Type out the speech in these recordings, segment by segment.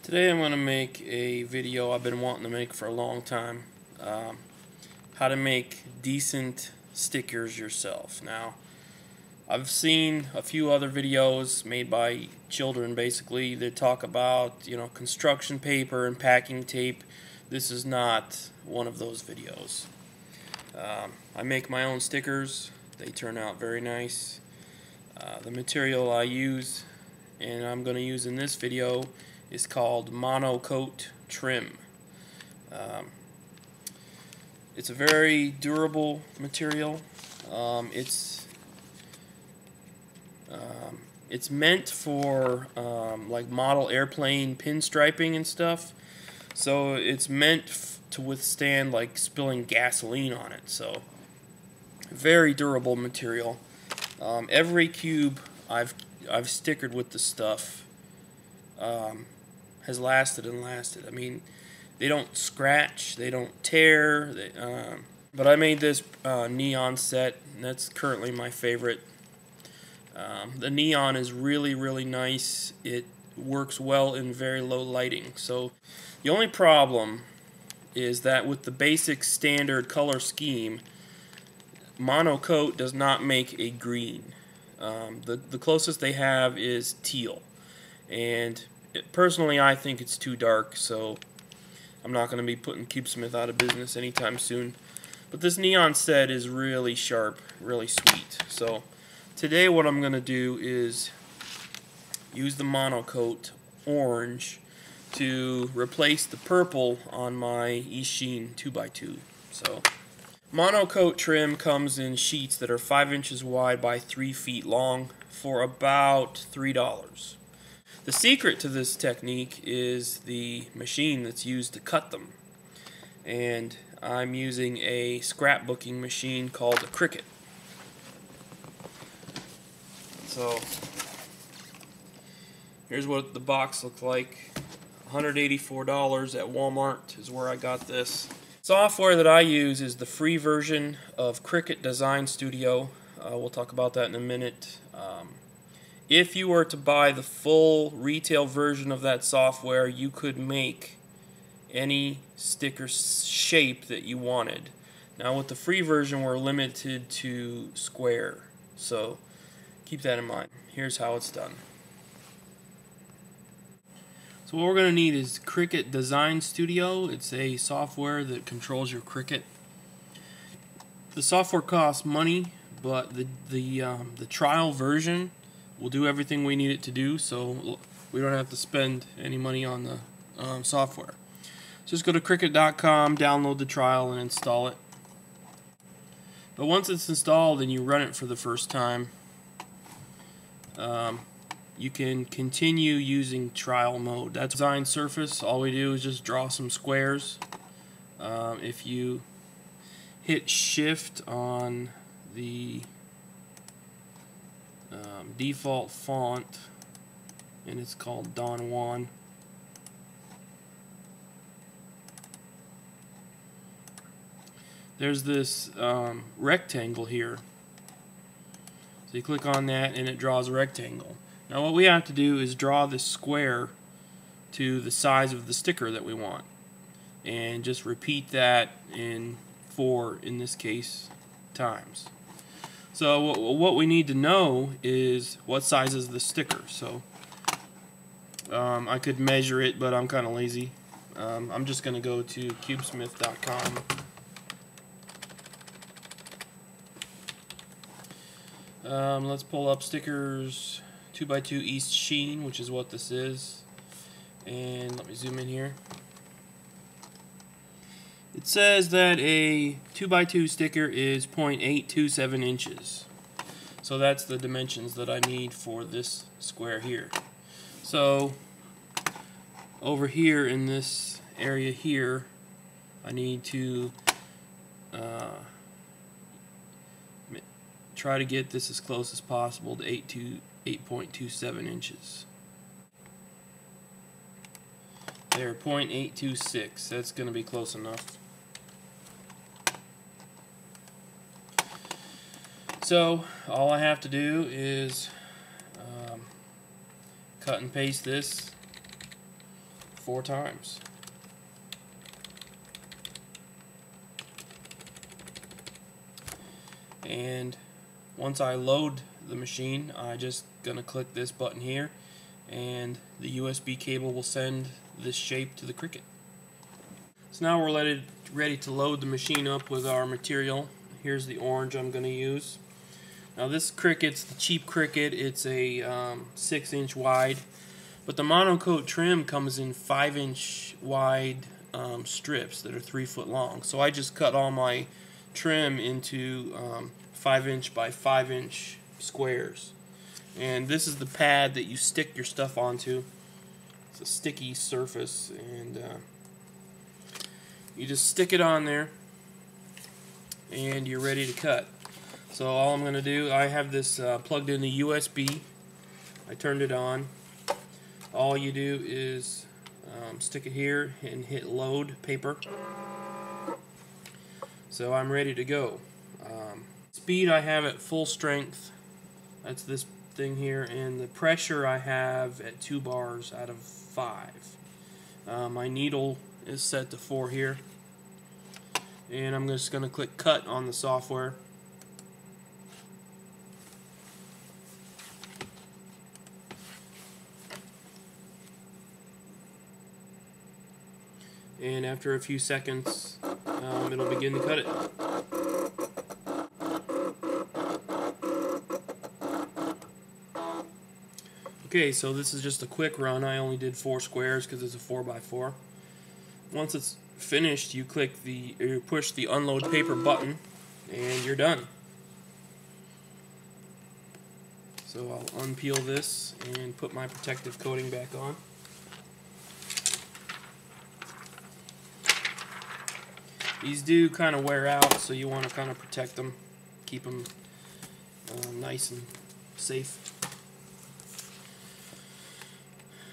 Today I'm going to make a video I've been wanting to make for a long time. How to make decent stickers yourself. Now, I've seen a few other videos made by children basically that talk about, construction paper and packing tape. This is not one of those videos. I make my own stickers. They turn out very nice. The material I use and I'm going to use in this video is called MonoKote Trim. It's a very durable material. It's meant for like model airplane pinstriping and stuff. So it's meant to withstand like spilling gasoline on it. So very durable material. Every cube I've stickered with the stuff has lasted and lasted. I mean, they don't scratch, they don't tear. But I made this neon set, and that's currently my favorite. The neon is really nice. It works well in very low lighting. So the only problem is that with the basic standard color scheme, MonoKote does not make a green. The closest they have is teal, and personally I think it's too dark, so I'm not going to be putting CubeSmith out of business anytime soon. But this neon set is really sharp, really sweet. So today what I'm going to do is use the MonoKote orange to replace the purple on my eSheen 2x2. So MonoKote trim comes in sheets that are 5 inches wide by 3 feet long for about $3. The secret to this technique is the machine that's used to cut them. And I'm using a scrapbooking machine called a Cricut. So here's what the box looks like. $184 at Wall-Mart is where I got this. Software that I use is the free version of Cricut Design Studio. We'll talk about that in a minute. If you were to buy the full retail version of that software, you could make any sticker shape that you wanted. Now with the free version, we're limited to square, so keep that in mind. Here's how it's done. So what we're going to need is Cricut Design Studio. It's a software that controls your Cricut. The software costs money, but the trial version will do everything we need it to do, so we don't have to spend any money on the software. Just go to Cricut.com, download the trial, and install it. But once it's installed and you run it for the first time, you can continue using trial mode. That's design surface. All we do is just draw some squares. If you hit shift on the default font, and it's called Don Juan, there's this rectangle here. So you click on that and it draws a rectangle. Now what we have to do is draw this square to the size of the sticker that we want, and just repeat that in 4, in this case, times. So what we need to know is what size is the sticker. So I could measure it, but I'm kind of lazy. I'm just going to go to CubeSmith.com. Let's pull up stickers 2x2 eSheen, which is what this is, and let me zoom in here. It says that a 2x2 sticker is 0.827 inches. So that's the dimensions that I need for this square here. So over here in this area here, I need to try to get this as close as possible to 8.27 inches. There, 0.826. That's going to be close enough. So all I have to do is cut and paste this 4 times. And once I load the machine, I'm just gonna click this button here, and the USB cable will send this shape to the Cricut. So now we're ready to load the machine up with our material. Here's the orange I'm gonna use. Now this Cricut's the cheap Cricut. It's a 6-inch wide, but the MonoKote Trim comes in 5-inch wide strips that are 3 foot long. So I just cut all my trim into 5-inch by 5-inch squares. And this is the pad that you stick your stuff onto. It's a sticky surface, and you just stick it on there and you're ready to cut. So all I'm going to do, I have this plugged in the USB. I turned it on. All you do is stick it here and hit load paper. So I'm ready to go. Speed I have at full strength. That's this thing here, and the pressure I have at 2 bars out of 5. My needle is set to 4 here, and I'm just going to click cut on the software. And after a few seconds, it'll begin to cut it. Okay, so this is just a quick run. I only did 4 squares because it's a 4x4. Once it's finished, you push the unload paper button, and you're done. So I'll unpeel this and put my protective coating back on. These do kind of wear out, so you want to kind of protect them, keep them nice and safe.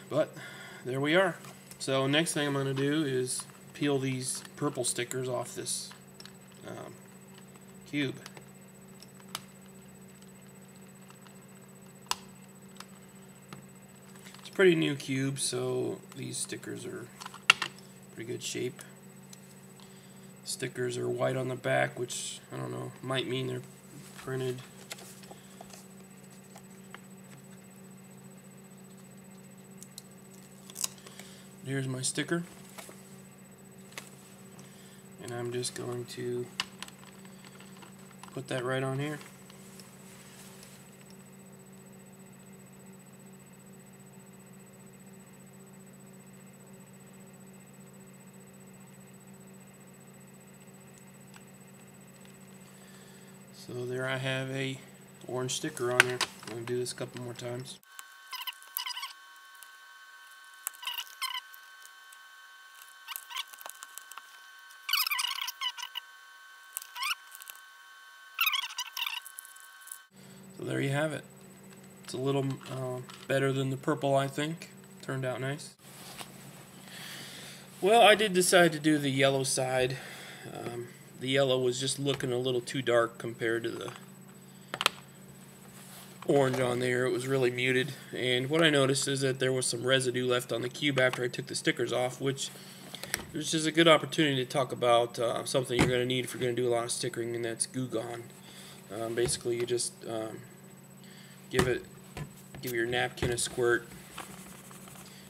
But there we are. So next thing I'm going to do is peel these purple stickers off this cube. It's a pretty new cube, so these stickers are pretty good shape. Stickers are white on the back, which, I don't know, might mean they're printed. Here's my sticker, and I'm just going to put that right on here. So there I have a orange sticker on there. I'm going to do this a couple more times. So there you have it. It's a little better than the purple, I think. Turned out nice. Well, I did decide to do the yellow side. The yellow was just looking a little too dark compared to the orange on there. It was really muted. And what I noticed is that there was some residue left on the cube after I took the stickers off, which is a good opportunity to talk about something you're going to need if you're going to do a lot of stickering, and that's Goo Gone. Basically, you just give your napkin a squirt,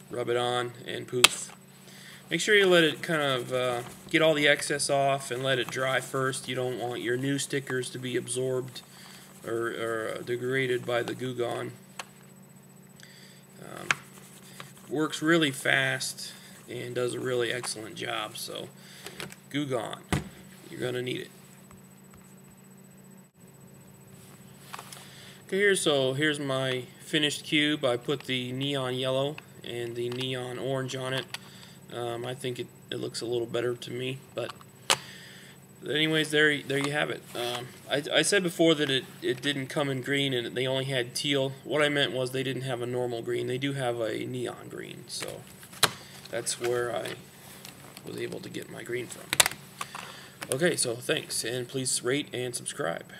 rub it on, and poof. Make sure you let it kind of get all the excess off and let it dry first. You don't want your new stickers to be absorbed or degraded by the Goo Gone. Works really fast and does a really excellent job. So, Goo Gone, you're going to need it. Okay, here's my finished cube. I put the neon yellow and the neon orange on it. I think it looks a little better to me, but anyways, there you have it. I said before that it didn't come in green and they only had teal. What I meant was they didn't have a normal green. They do have a neon green, so that's where I was able to get my green from. Okay, so thanks, and please rate and subscribe.